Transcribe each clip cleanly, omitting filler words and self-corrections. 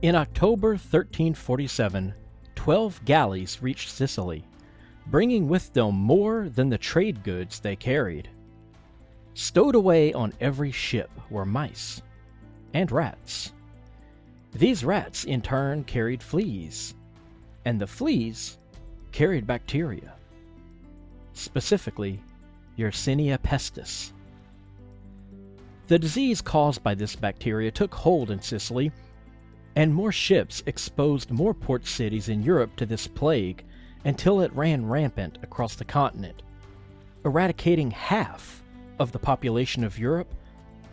In October 1347, 12 galleys reached Sicily, bringing with them more than the trade goods they carried. Stowed away on every ship were mice and rats. These rats in turn carried fleas, and the fleas carried bacteria, specifically Yersinia pestis. The disease caused by this bacteria took hold in Sicily, and more ships exposed more port cities in Europe to this plague until it ran rampant across the continent, eradicating half of the population of Europe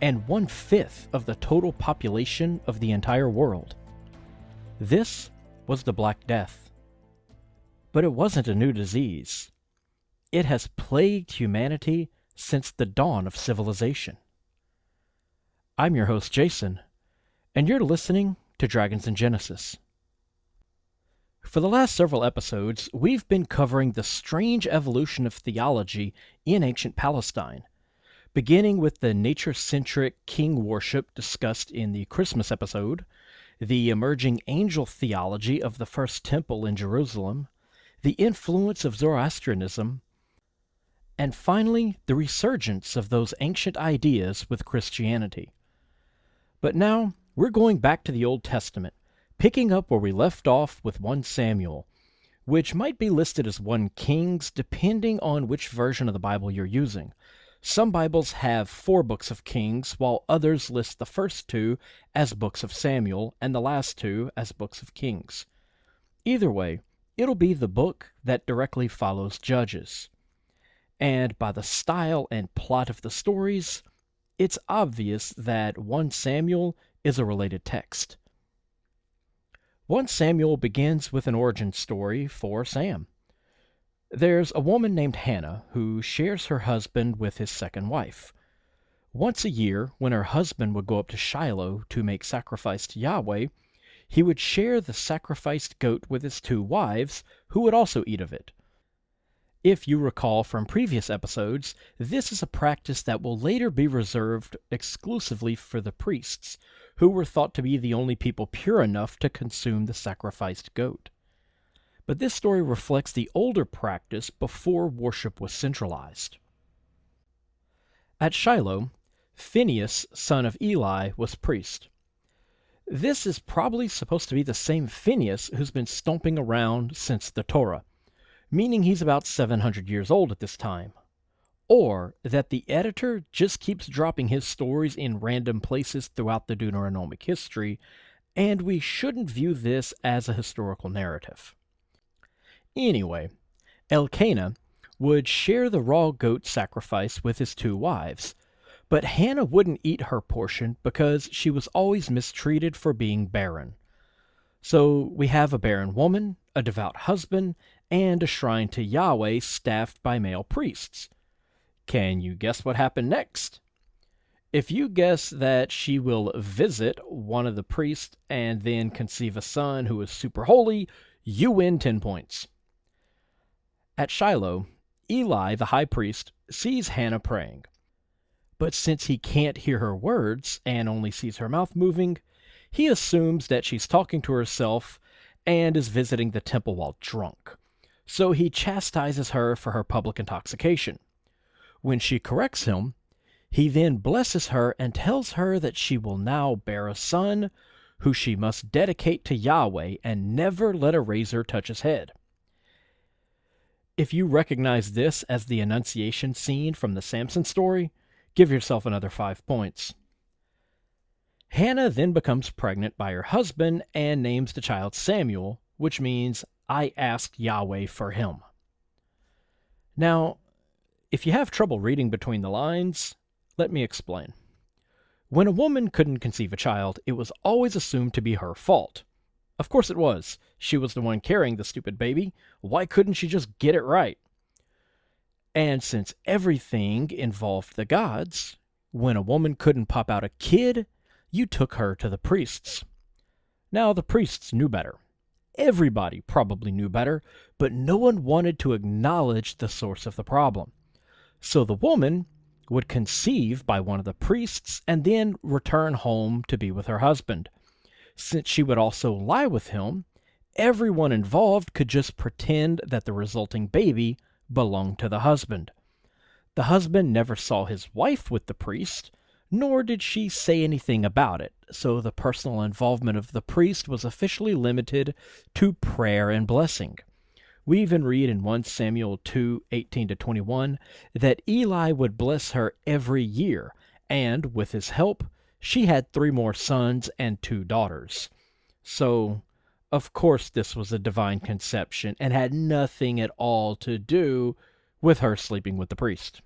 and 1/5 of the total population of the entire world. This was the Black Death. But it wasn't a new disease. It has plagued humanity since the dawn of civilization. I'm your host, Jason, and you're listening to Dragons in Genesis. For the last several episodes, we've been covering the strange evolution of theology in ancient Palestine, beginning with the nature-centric king worship discussed in the Christmas episode, the emerging angel theology of the first temple in Jerusalem, the influence of Zoroastrianism, and finally the resurgence of those ancient ideas with Christianity. But now, we're going back to the Old Testament, picking up where we left off with 1 Samuel, which might be listed as 1 Kings depending on which version of the Bible you're using. Some Bibles have 4 books of Kings, while others list the first 2 as books of Samuel and the last 2 as books of Kings. Either way, it'll be the book that directly follows Judges. And by the style and plot of the stories, it's obvious that 1 Samuel is a related text. 1 Samuel begins with an origin story for Sam. There's a woman named Hannah who shares her husband with his second wife. Once a year, when her husband would go up to Shiloh to make sacrifice to Yahweh, he would share the sacrificed goat with his 2 wives, who would also eat of it. If you recall from previous episodes, this is a practice that will later be reserved exclusively for the priests, who were thought to be the only people pure enough to consume the sacrificed goat. But this story reflects the older practice before worship was centralized. At Shiloh, Phinehas, son of Eli, was priest. This is probably supposed to be the same Phinehas who's been stomping around since the Torah, meaning he's about 700 years old at this time. Or that the editor just keeps dropping his stories in random places throughout the Deuteronomic history, and we shouldn't view this as a historical narrative. Anyway, Elkanah would share the raw goat sacrifice with his 2 wives, but Hannah wouldn't eat her portion because she was always mistreated for being barren. So we have a barren woman, a devout husband, and a shrine to Yahweh staffed by male priests. Can you guess what happened next? If you guess that she will visit one of the priests and then conceive a son who is super holy, you win 10 points. At Shiloh, Eli, the high priest, sees Hannah praying. But since he can't hear her words and only sees her mouth moving, he assumes that she's talking to herself and is visiting the temple while drunk. So he chastises her for her public intoxication. When she corrects him, he then blesses her and tells her that she will now bear a son who she must dedicate to Yahweh and never let a razor touch his head. If you recognize this as the Annunciation scene from the Samson story, give yourself another 5 points. Hannah then becomes pregnant by her husband and names the child Samuel, which means, I asked Yahweh for him. Now, if you have trouble reading between the lines, let me explain. When a woman couldn't conceive a child, it was always assumed to be her fault. Of course it was. She was the one carrying the stupid baby. Why couldn't she just get it right? And since everything involved the gods, when a woman couldn't pop out a kid, you took her to the priests. Now, the priests knew better. Everybody probably knew better, but no one wanted to acknowledge the source of the problem. So the woman would conceive by one of the priests and then return home to be with her husband. Since she would also lie with him, everyone involved could just pretend that the resulting baby belonged to the husband. The husband never saw his wife with the priest, nor did she say anything about it, so the personal involvement of the priest was officially limited to prayer and blessing. We even read in 1 Samuel 2:18-21 that Eli would bless her every year, and with his help, she had 3 more sons and 2 daughters. So, of course, this was a divine conception and had nothing at all to do with her sleeping with the priest.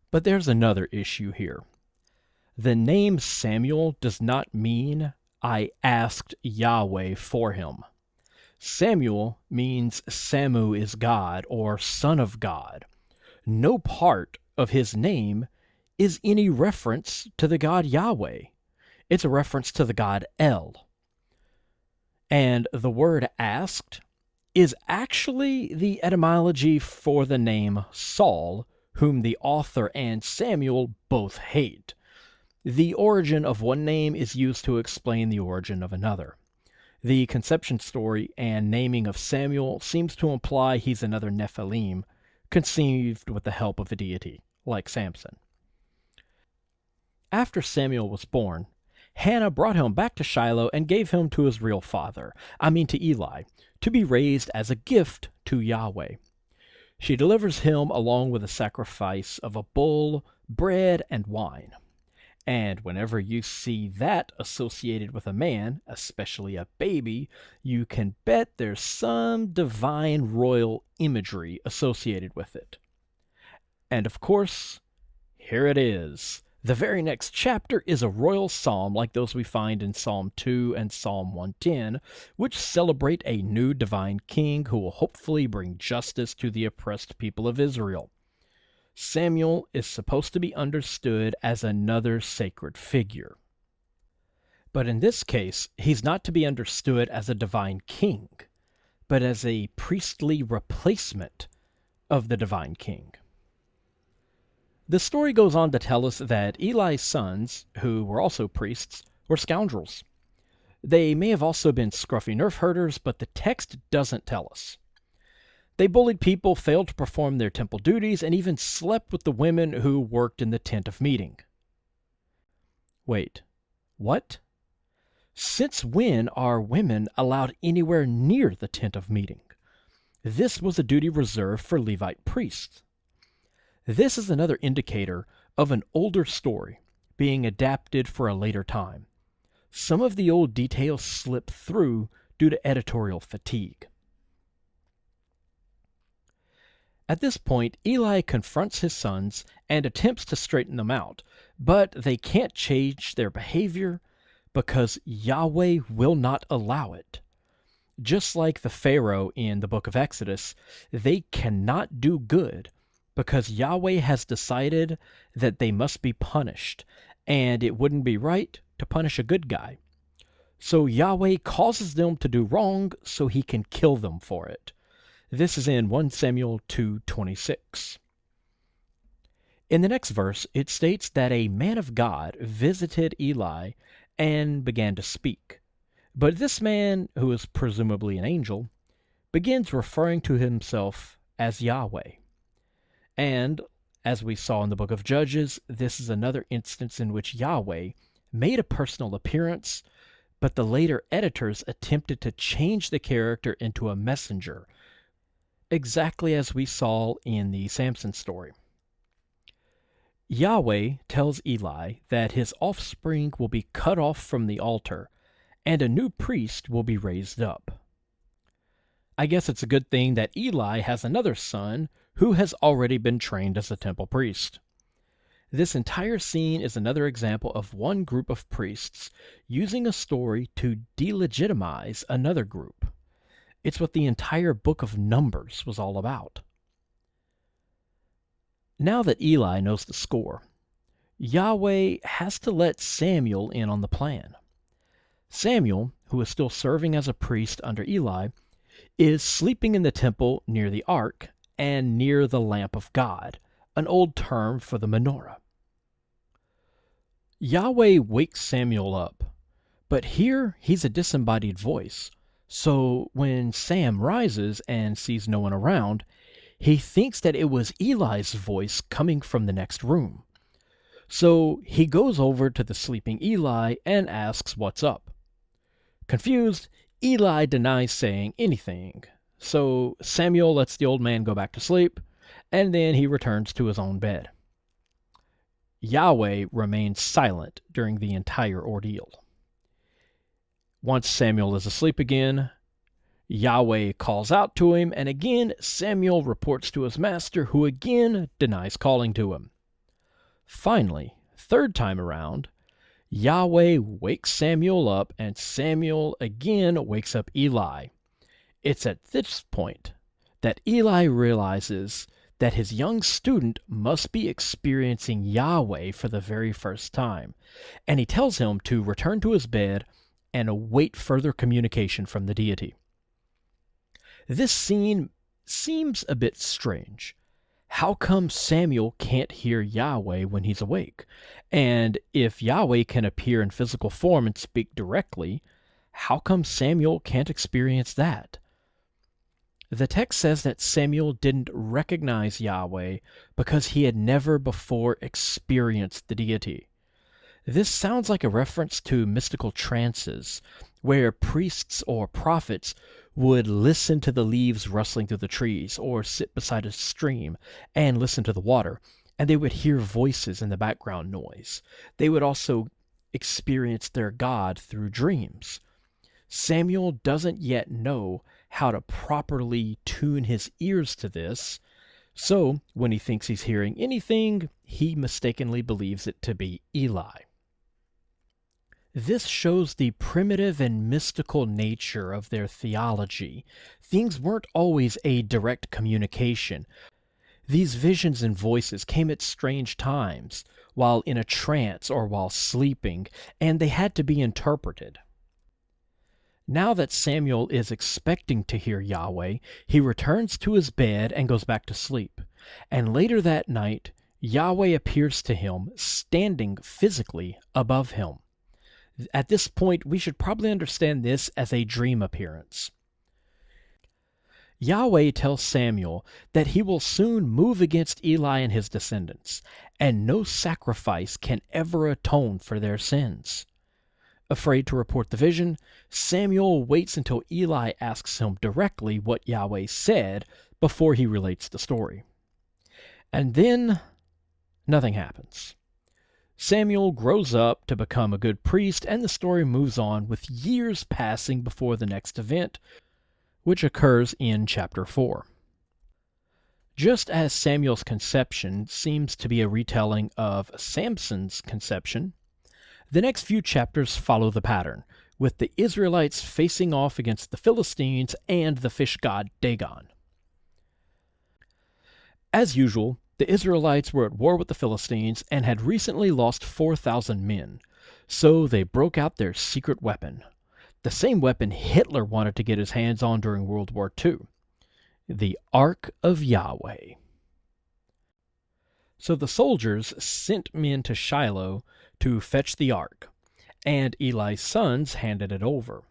But there's another issue here. The name Samuel does not mean I asked Yahweh for him. Samuel means Samu is God or son of God. No part of his name is any reference to the God Yahweh. It's a reference to the God El. And the word asked is actually the etymology for the name Saul, whom the author and Samuel both hate. The origin of one name is used to explain the origin of another. The conception story and naming of Samuel seems to imply he's another Nephilim, conceived with the help of a deity, like Samson. After Samuel was born, Hannah brought him back to Shiloh and gave him to his real father, to Eli, to be raised as a gift to Yahweh. She delivers him along with a sacrifice of a bull, bread, and wine. And whenever you see that associated with a man, especially a baby, you can bet there's some divine royal imagery associated with it. And of course, here it is. The very next chapter is a royal psalm like those we find in Psalm 2 and Psalm 110, which celebrate a new divine king who will hopefully bring justice to the oppressed people of Israel. Samuel is supposed to be understood as another sacred figure. But in this case, he's not to be understood as a divine king, but as a priestly replacement of the divine king. The story goes on to tell us that Eli's sons, who were also priests, were scoundrels. They may have also been scruffy nerf herders, but the text doesn't tell us. They bullied people, failed to perform their temple duties, and even slept with the women who worked in the tent of meeting. Wait, what? Since when are women allowed anywhere near the tent of meeting? This was a duty reserved for Levite priests. This is another indicator of an older story being adapted for a later time. Some of the old details slip through due to editorial fatigue. At this point, Eli confronts his sons and attempts to straighten them out, but they can't change their behavior because Yahweh will not allow it. Just like the Pharaoh in the book of Exodus, they cannot do good because Yahweh has decided that they must be punished, and it wouldn't be right to punish a good guy. So Yahweh causes them to do wrong so he can kill them for it. This is in 1 Samuel 2:26. In the next verse, it states that a man of God visited Eli and began to speak. But this man, who is presumably an angel, begins referring to himself as Yahweh. And, as we saw in the book of Judges, this is another instance in which Yahweh made a personal appearance, but the later editors attempted to change the character into a messenger, exactly as we saw in the Samson story. Yahweh tells Eli that his offspring will be cut off from the altar, and a new priest will be raised up. I guess it's a good thing that Eli has another son who has already been trained as a temple priest. This entire scene is another example of one group of priests using a story to delegitimize another group. It's what the entire book of Numbers was all about. Now that Eli knows the score, Yahweh has to let Samuel in on the plan. Samuel, who is still serving as a priest under Eli, is sleeping in the temple near the ark and near the lamp of God, an old term for the menorah. Yahweh wakes Samuel up, But here, he's a disembodied voice. So when Sam rises and sees no one around, he thinks that it was Eli's voice coming from the next room. So he goes over to the sleeping Eli and asks what's up. Confused, Eli denies saying anything. So Samuel lets the old man go back to sleep, and then he returns to his own bed. Yahweh remains silent during the entire ordeal. Once Samuel is asleep again, Yahweh calls out to him, and again Samuel reports to his master, who again denies calling to him. Finally, third time around, Yahweh wakes Samuel up, and Samuel again wakes up Eli. It's at this point that Eli realizes that his young student must be experiencing Yahweh for the very first time, and he tells him to return to his bed and await further communication from the deity. This scene seems a bit strange. How come Samuel can't hear Yahweh when he's awake? And if Yahweh can appear in physical form and speak directly, how come Samuel can't experience that? The text says that Samuel didn't recognize Yahweh because he had never before experienced the deity. This sounds like a reference to mystical trances, where priests or prophets would listen to the leaves rustling through the trees, or sit beside a stream and listen to the water, and they would hear voices in the background noise. They would also experience their God through dreams. Samuel doesn't yet know how to properly tune his ears to this, so when he thinks he's hearing anything, he mistakenly believes it to be Eli. This shows the primitive and mystical nature of their theology. Things weren't always a direct communication. These visions and voices came at strange times, while in a trance or while sleeping, and they had to be interpreted. Now that Samuel is expecting to hear Yahweh, he returns to his bed and goes back to sleep. And later that night, Yahweh appears to him, standing physically above him. At this point, we should probably understand this as a dream appearance. Yahweh tells Samuel that he will soon move against Eli and his descendants, and no sacrifice can ever atone for their sins. Afraid to report the vision, Samuel waits until Eli asks him directly what Yahweh said before he relates the story. And then, nothing happens. Samuel grows up to become a good priest, and the story moves on with years passing before the next event, which occurs in chapter 4. Just as Samuel's conception seems to be a retelling of Samson's conception, the next few chapters follow the pattern, with the Israelites facing off against the Philistines and the fish god Dagon. As usual, the Israelites were at war with the Philistines and had recently lost 4,000 men, so they broke out their secret weapon, the same weapon Hitler wanted to get his hands on during World War II, the Ark of Yahweh. So the soldiers sent men to Shiloh to fetch the ark, and Eli's sons handed it over.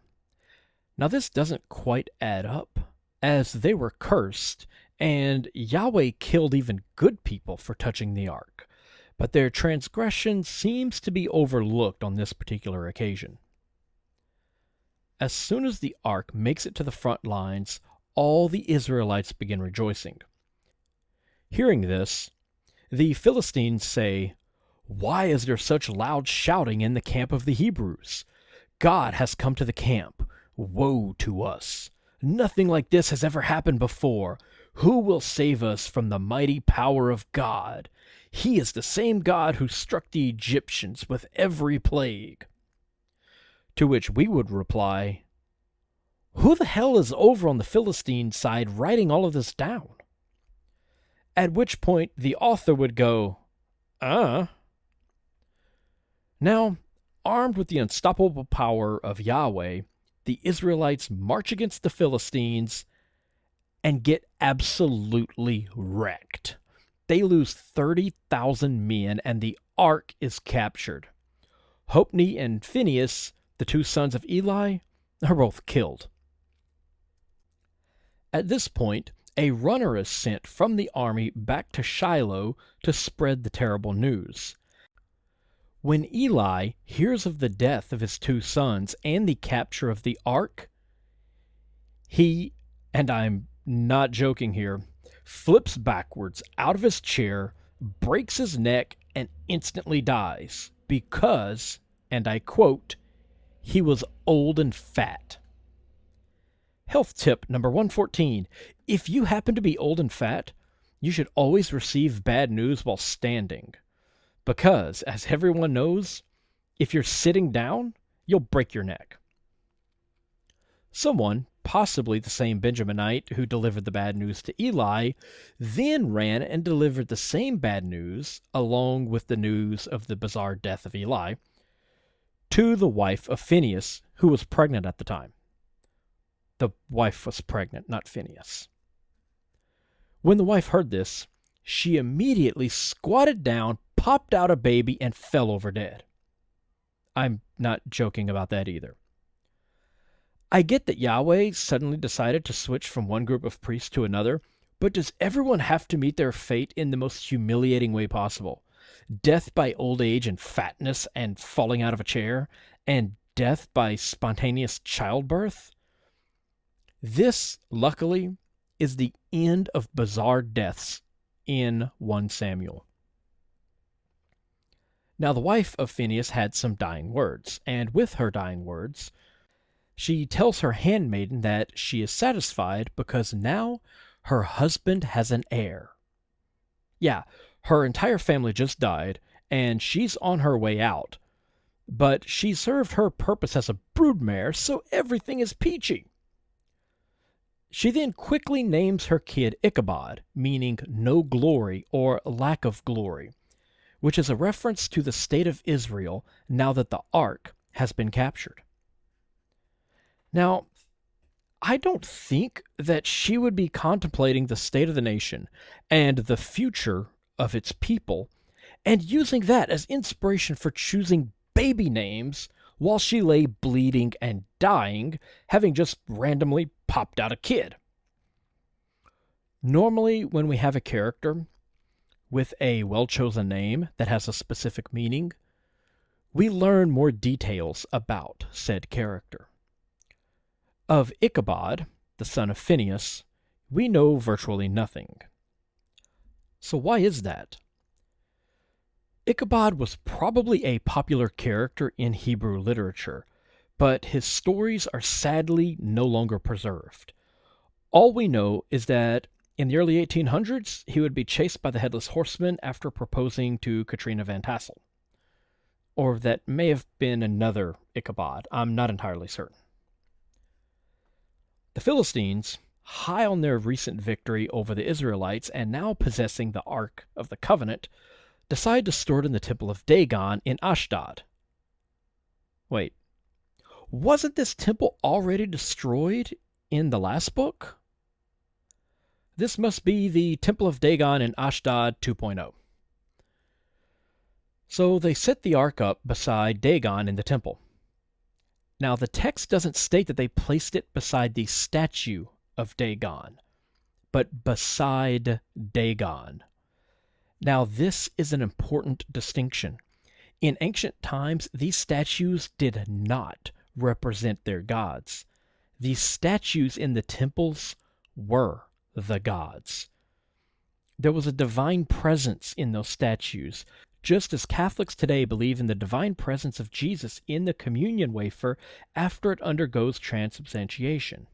Now this doesn't quite add up, as they were cursed, and Yahweh killed even good people for touching the ark, but their transgression seems to be overlooked on this particular occasion. As soon as the ark makes it to the front lines, all the Israelites begin rejoicing. Hearing this, the Philistines say, "Why is there such loud shouting in the camp of the Hebrews? God has come to the camp. Woe to us! Nothing like this has ever happened before. Who will save us from the mighty power of God? He is the same God who struck the Egyptians with every plague." To which we would reply, "Who the hell is over on the Philistine side writing all of this down?" At which point the author would go, Now, armed with the unstoppable power of Yahweh, the Israelites march against the Philistines and get absolutely wrecked. They lose 30,000 men, and the ark is captured. Hophni and Phinehas the two sons of Eli are both killed. At this point, a runner is sent from the army back to Shiloh to spread the terrible news. When Eli hears of the death of his two sons and the capture of the ark, he, and I'm not joking here, flips backwards out of his chair, breaks his neck, and instantly dies because, and I quote, he was old and fat. Health tip number 114. If you happen to be old and fat, you should always receive bad news while standing. Because, as everyone knows, if you're sitting down, you'll break your neck. Someone, possibly the same Benjaminite who delivered the bad news to Eli, then ran and delivered the same bad news, along with the news of the bizarre death of Eli, to the wife of Phinehas, who was pregnant at the time. The wife was pregnant, not Phinehas. When the wife heard this, she immediately squatted down, popped out a baby, and fell over dead. I'm not joking about that either. I get that Yahweh suddenly decided to switch from one group of priests to another, but does everyone have to meet their fate in the most humiliating way possible? Death by old age and fatness and falling out of a chair, and death by spontaneous childbirth? This, luckily, is the end of bizarre deaths in 1 Samuel. Now the wife of Phinehas had some dying words, and with her dying words, she tells her handmaiden that she is satisfied because now her husband has an heir. Yeah, her entire family just died, and she's on her way out. But she served her purpose as a broodmare, so everything is peachy. She then quickly names her kid Ichabod, meaning no glory or lack of glory, which is a reference to the state of Israel now that the ark has been captured. Now, I don't think that she would be contemplating the state of the nation and the future of its people and using that as inspiration for choosing baby names while she lay bleeding and dying, having just randomly popped out a kid. Normally, when we have a character with a well-chosen name that has a specific meaning, we learn more details about said character. Of Ichabod, the son of Phinehas, we know virtually nothing. So why is that? Ichabod was probably a popular character in Hebrew literature, but his stories are sadly no longer preserved. All we know is that in the early 1800s, he would be chased by the Headless Horseman after proposing to Katrina Van Tassel. Or that may have been another Ichabod. I'm not entirely certain. The Philistines, high on their recent victory over the Israelites and now possessing the Ark of the Covenant, decide to store it in the Temple of Dagon in Ashdod. Wait, wasn't this temple already destroyed in the last book? This must be the Temple of Dagon in Ashdod 2.0. So they set the ark up beside Dagon in the temple. Now the text doesn't state that they placed it beside the statue of Dagon, but beside Dagon. Now this is an important distinction. In ancient times, these statues did not represent their gods. These statues in the temples were the gods. There was a divine presence in those statues, just as Catholics today believe in the divine presence of Jesus in the communion wafer after it undergoes transubstantiation.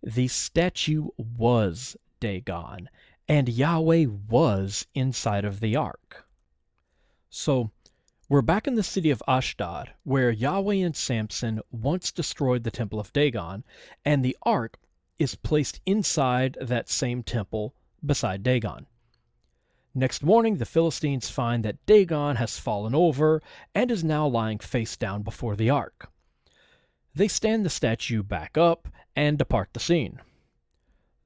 The statue was Dagon, and Yahweh was inside of the ark. So, we're back in the city of Ashdod, where Yahweh and Samson once destroyed the Temple of Dagon, and the ark is placed inside that same temple beside Dagon. Next morning, the Philistines find that Dagon has fallen over and is now lying face down before the ark. They stand the statue back up and depart the scene.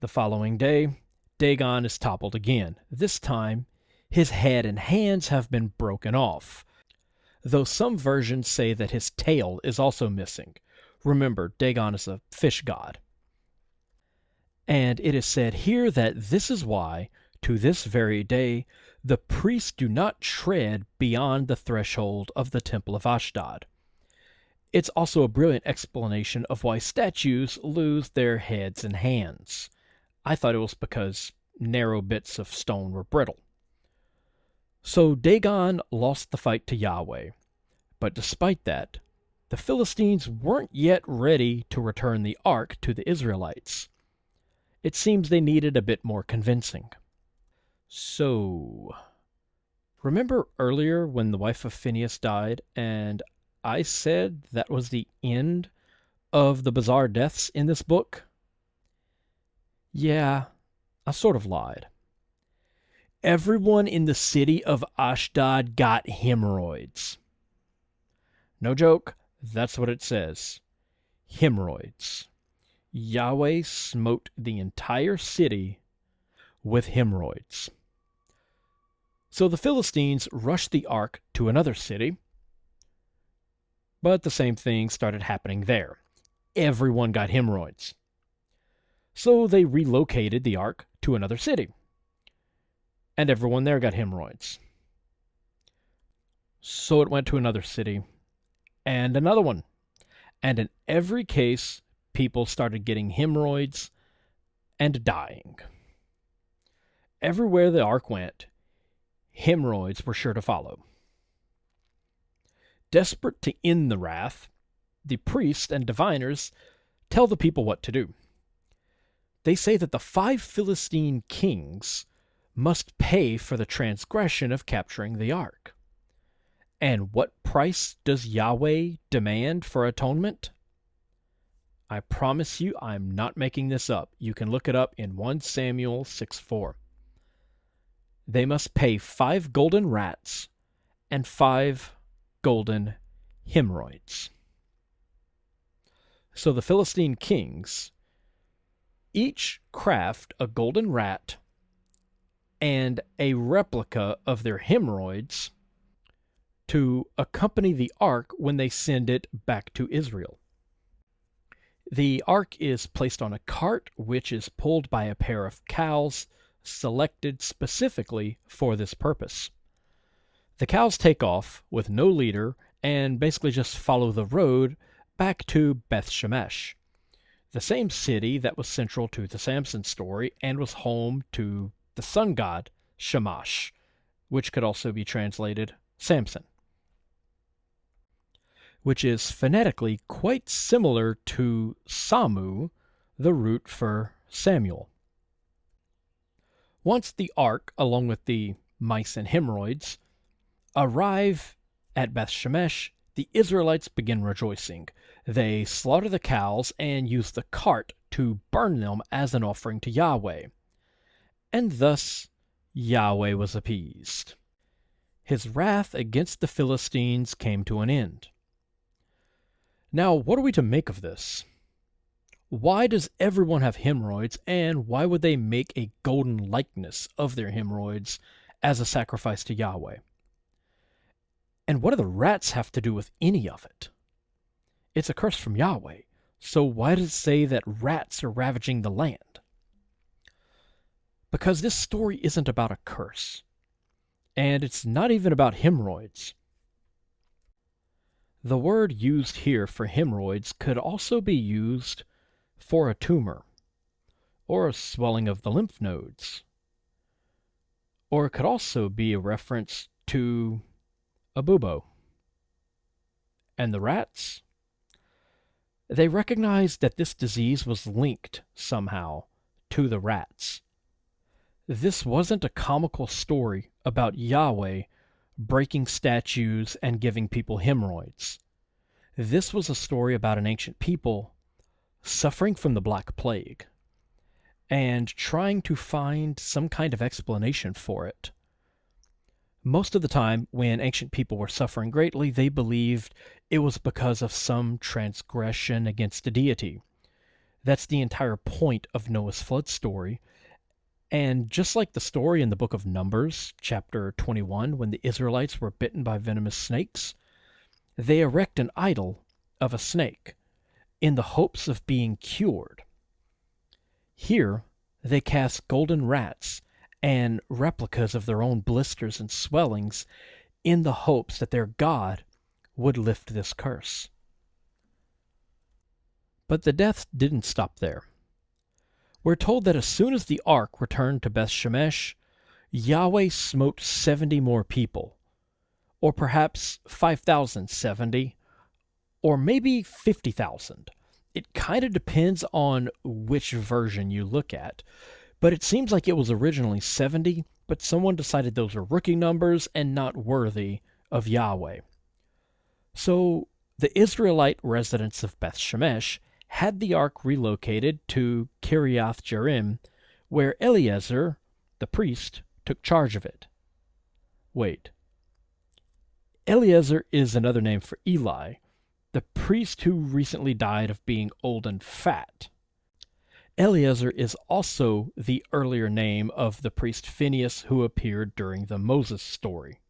The following day, Dagon is toppled again. This time, his head and hands have been broken off. though some versions say that his tail is also missing. Remember, Dagon is a fish god. And it is said here that this is why, to this very day, the priests do not tread beyond the threshold of the Temple of Ashdod. It's also a brilliant explanation of why statues lose their heads and hands. I thought it was because narrow bits of stone were brittle. So Dagon lost the fight to Yahweh, but despite that, the Philistines weren't yet ready to return the ark to the Israelites. It seems they needed a bit more convincing. So, remember earlier when the wife of Phinehas died, and I said that was the end of the bizarre deaths in this book? Yeah, I sort of lied. Everyone in the city of Ashdod got hemorrhoids. No joke, that's what it says. Hemorrhoids. Yahweh smote the entire city with hemorrhoids. So the Philistines rushed the ark to another city, but the same thing started happening there. Everyone got hemorrhoids. So they relocated the ark to another city, and everyone there got hemorrhoids. So it went to another city, and another one. And in every case, people started getting hemorrhoids and dying. Everywhere the ark went, hemorrhoids were sure to follow. Desperate to end the wrath, the priests and diviners tell the people what to do. They say that the 5 Philistine kings must pay for the transgression of capturing the ark. And what price does Yahweh demand for atonement? I promise you I'm not making this up. You can look it up in 1 Samuel 6:4. They must pay 5 golden rats and 5 golden hemorrhoids. So the Philistine kings each craft a golden rat and a replica of their hemorrhoids to accompany the ark when they send it back to Israel. The ark is placed on a cart which is pulled by a pair of cows selected specifically for this purpose. The cows take off with no leader and basically just follow the road back to Beth Shemesh, the same city that was central to the Samson story and was home to the sun god Shamash, which could also be translated Samson, which is phonetically quite similar to Samu, the root for Samuel. Once the ark, along with the mice and hemorrhoids, arrive at Beth Shemesh, the Israelites begin rejoicing. They slaughter the cows and use the cart to burn them as an offering to Yahweh. And thus Yahweh was appeased. His wrath against the Philistines came to an end. Now, what are we to make of this? Why does everyone have hemorrhoids, and why would they make a golden likeness of their hemorrhoids as a sacrifice to Yahweh? And what do the rats have to do with any of it? It's a curse from Yahweh, so why does it say that rats are ravaging the land? Because this story isn't about a curse, and it's not even about hemorrhoids. The word used here for hemorrhoids could also be used for a tumor, or a swelling of the lymph nodes, or it could also be a reference to a bubo. And the rats? They recognized that this disease was linked somehow to the rats. This wasn't a comical story about Yahweh breaking statues and giving people hemorrhoids. This was a story about an ancient people suffering from the Black Plague and trying to find some kind of explanation for it. Most of the time, when ancient people were suffering greatly, they believed it was because of some transgression against a deity. That's the entire point of Noah's flood story. And just like the story in the book of Numbers, chapter 21, when the Israelites were bitten by venomous snakes, they erect an idol of a snake in the hopes of being cured. Here, they cast golden rats and replicas of their own blisters and swellings in the hopes that their god would lift this curse. But the deaths didn't stop there. We're told that as soon as the ark returned to Beth Shemesh, Yahweh smote 70 more people, or perhaps 5,070, or maybe 50,000. It kind of depends on which version you look at, but it seems like it was originally 70, but someone decided those were rookie numbers and not worthy of Yahweh. So the Israelite residents of Beth Shemesh had the ark relocated to Kiriath Jearim, where Eleazar, the priest, took charge of it. Wait. Eleazar is another name for Eli, the priest who recently died of being old and fat. Eleazar is also the earlier name of the priest Phinehas who appeared during the Moses story.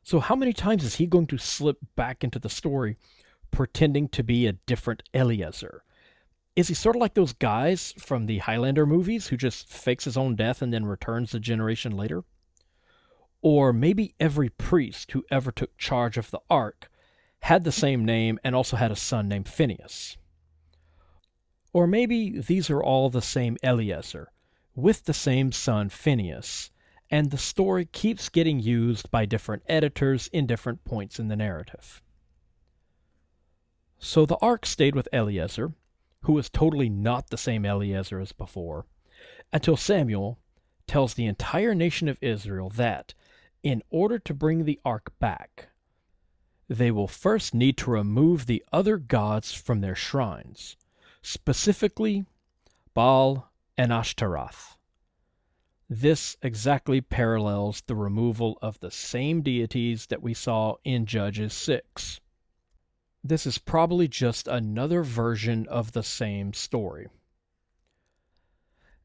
So how many times is he going to slip back into the story pretending to be a different Eleazar? Is he sort of like those guys from the Highlander movies who just fakes his own death and then returns a generation later? Or maybe every priest who ever took charge of the ark had the same name and also had a son named Phinehas. Or maybe these are all the same Eleazar, with the same son Phinehas, and the story keeps getting used by different editors in different points in the narrative. So the ark stayed with Eleazar, who was totally not the same Eleazar as before, until Samuel tells the entire nation of Israel that, in order to bring the ark back, they will first need to remove the other gods from their shrines, specifically Baal and Ashtaroth. This exactly parallels the removal of the same deities that we saw in Judges 6. This is probably just another version of the same story.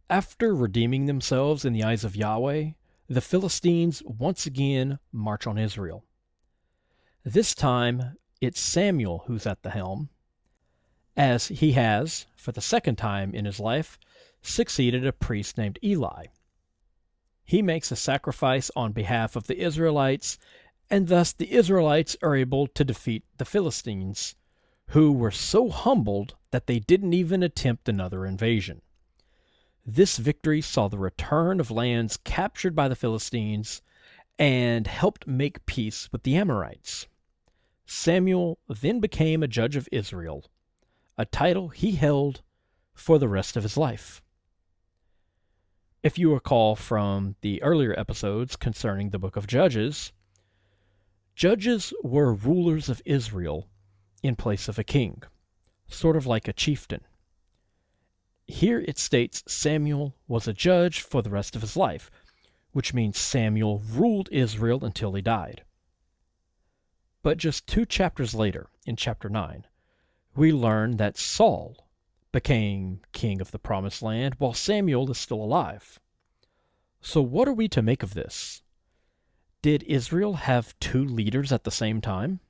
After redeeming themselves in the eyes of Yahweh, the Philistines once again march on Israel. This time, it's Samuel who's at the helm, as he has, for the second time in his life, succeeded a priest named Eli. He makes a sacrifice on behalf of the Israelites, and thus the Israelites are able to defeat the Philistines, who were so humbled that they didn't even attempt another invasion. This victory saw the return of lands captured by the Philistines and helped make peace with the Amorites. Samuel then became a judge of Israel, a title he held for the rest of his life. If you recall from the earlier episodes concerning the book of Judges, judges were rulers of Israel in place of a king, sort of like a chieftain. Here it states Samuel was a judge for the rest of his life, which means Samuel ruled Israel until he died. But just 2 chapters later, in chapter 9, we learn that Saul became king of the Promised Land while Samuel is still alive. So what are we to make of this? Did Israel have 2 leaders at the same time?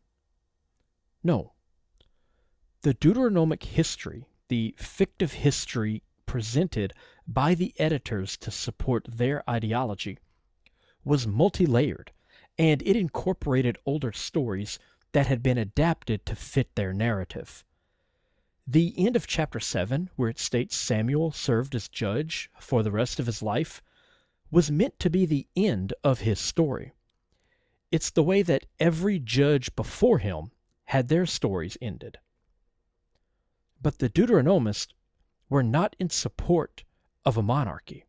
No. The Deuteronomic history, the fictive history presented by the editors to support their ideology, was multi-layered, and it incorporated older stories that had been adapted to fit their narrative. The end of chapter 7, where it states Samuel served as judge for the rest of his life, was meant to be the end of his story. It's the way that every judge before him had their stories ended. But the Deuteronomists were not in support of a monarchy.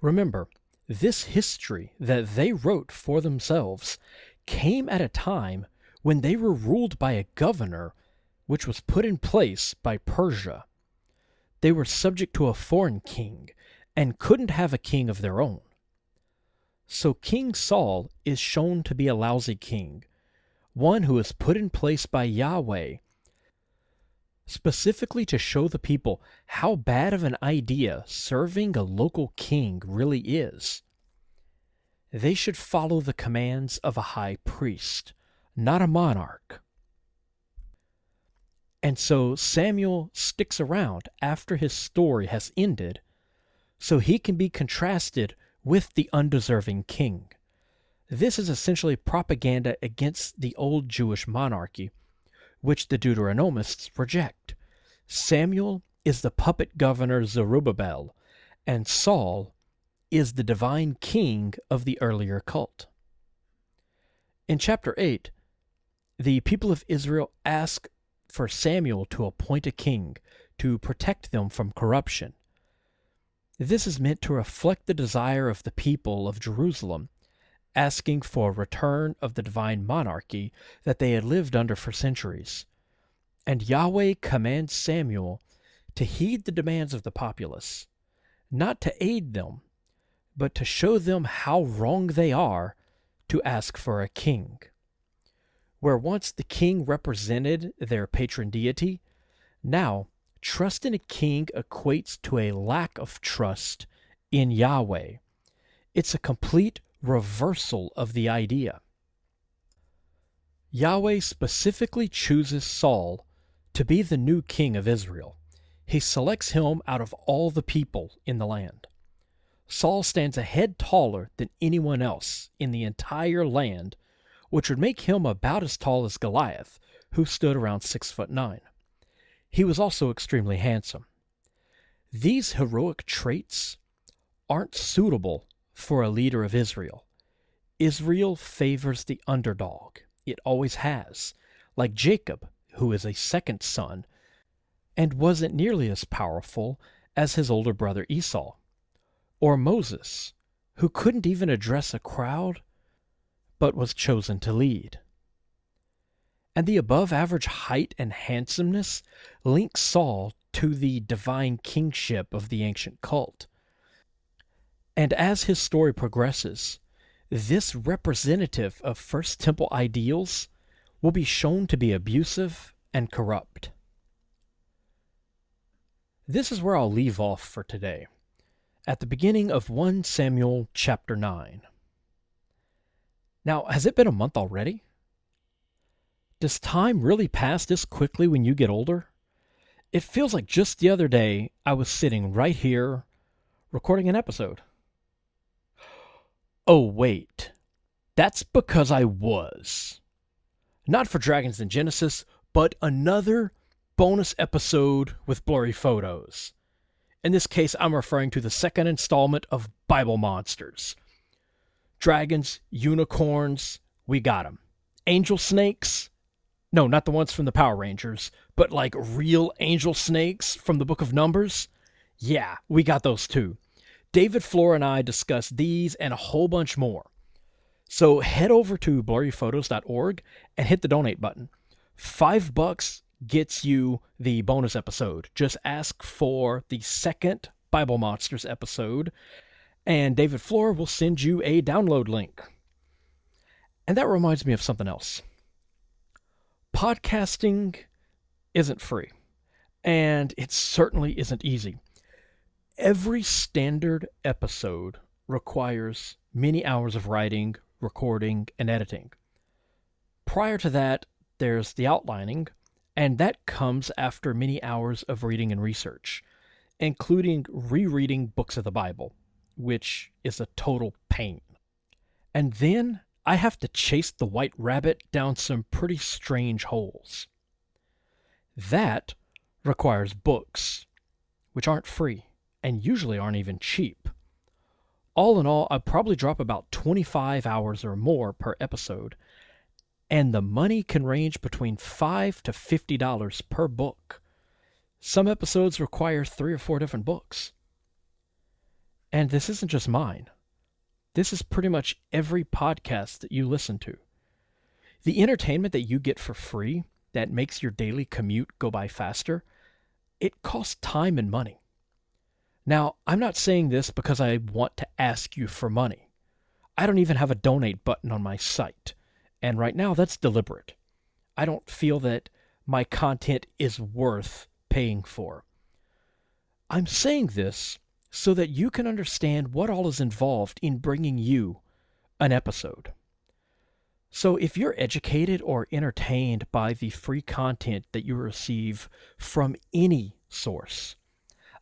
Remember, this history that they wrote for themselves came at a time when they were ruled by a governor which was put in place by Persia. They were subject to a foreign king and couldn't have a king of their own. So King Saul is shown to be a lousy king, one who is put in place by Yahweh, specifically to show the people how bad of an idea serving a local king really is. They should follow the commands of a high priest, not a monarch. And so Samuel sticks around after his story has ended so he can be contrasted with the undeserving king. This is essentially propaganda against the old Jewish monarchy, which the Deuteronomists reject. Samuel is the puppet governor Zerubbabel, and Saul is the divine king of the earlier cult. In chapter 8, the people of Israel ask for Samuel to appoint a king to protect them from corruption. This is meant to reflect the desire of the people of Jerusalem, asking for a return of the divine monarchy that they had lived under for centuries. And Yahweh commands Samuel to heed the demands of the populace, not to aid them, but to show them how wrong they are to ask for a king. Where once the king represented their patron deity, now trust in a king equates to a lack of trust in Yahweh. It's a complete reversal of the idea. Yahweh specifically chooses Saul to be the new king of Israel. He selects him out of all the people in the land. Saul stands a head taller than anyone else in the entire land, which would make him about as tall as Goliath, who stood around 6'9". He was also extremely handsome. These heroic traits aren't suitable for a leader of Israel. Israel favors the underdog. It always has, like Jacob, who is a second son, and wasn't nearly as powerful as his older brother Esau, or Moses, who couldn't even address a crowd, but was chosen to lead. And the above-average height and handsomeness links Saul to the divine kingship of the ancient cult. And as his story progresses, this representative of First Temple ideals will be shown to be abusive and corrupt. This is where I'll leave off for today, at the beginning of 1 Samuel chapter 9. Now, has it been a month already? Does time really pass this quickly when you get older? It feels like just the other day I was sitting right here recording an episode. Oh, wait. That's because I was. Not for Dragons in Genesis, but another bonus episode with blurry photos. In this case, I'm referring to the second installment of Bible Monsters. Dragons, unicorns, we got them. Angel snakes? No, not the ones from the Power Rangers, but like real angel snakes from the Book of Numbers? Yeah, we got those too. David, Flora, and I discussed these and a whole bunch more. So head over to blurryphotos.org and hit the donate button. $5 gets you the bonus episode. Just ask for the second Bible Monsters episode, and David Flora will send you a download link. And that reminds me of something else. Podcasting isn't free, and it certainly isn't easy. Every standard episode requires many hours of writing, recording, and editing. Prior to that, there's the outlining, and that comes after many hours of reading and research, including rereading books of the Bible, which is a total pain. And then I have to chase the white rabbit down some pretty strange holes. That requires books, which aren't free, and usually aren't even cheap. All in all, I'd probably drop about 25 hours or more per episode, and the money can range between $5 to $50 per book. Some episodes require 3 or 4 different books. And this isn't just mine. This is pretty much every podcast that you listen to. The entertainment that you get for free that makes your daily commute go by faster, it costs time and money. Now, I'm not saying this because I want to ask you for money. I don't even have a donate button on my site, and right now that's deliberate. I don't feel that my content is worth paying for. I'm saying this so that you can understand what all is involved in bringing you an episode. So if you're educated or entertained by the free content that you receive from any source,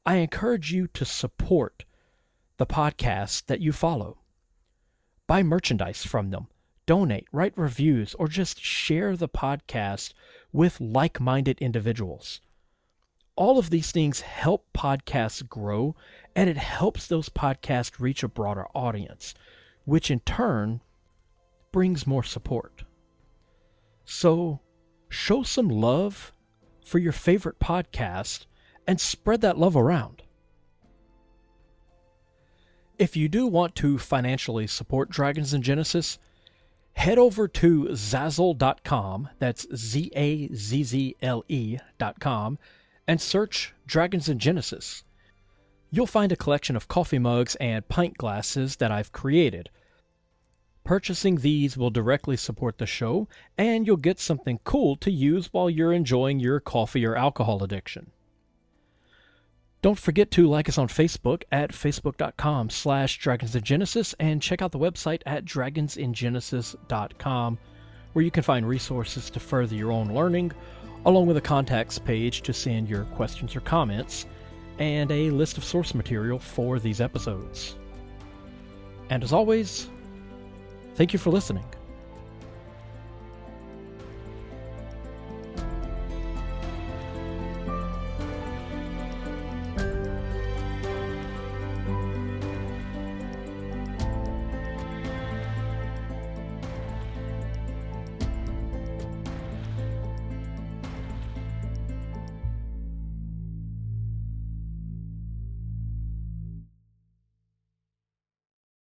I encourage you to support the podcasts that you follow. Buy merchandise from them, donate, write reviews, or just share the podcast with like-minded individuals. All of these things help podcasts grow, and it helps those podcasts reach a broader audience, which in turn brings more support. So, show some love for your favorite podcast and spread that love around. If you do want to financially support Dragons in Genesis, head over to Zazzle.com, that's Zazzle.com, and search Dragons in Genesis. You'll find a collection of coffee mugs and pint glasses that I've created. Purchasing these will directly support the show, and you'll get something cool to use while you're enjoying your coffee or alcohol addiction. Don't forget to like us on Facebook at facebook.com/dragonsingenesis and check out the website at dragonsingenesis.com, where you can find resources to further your own learning, along with a contacts page to send your questions or comments, and a list of source material for these episodes. And as always, thank you for listening.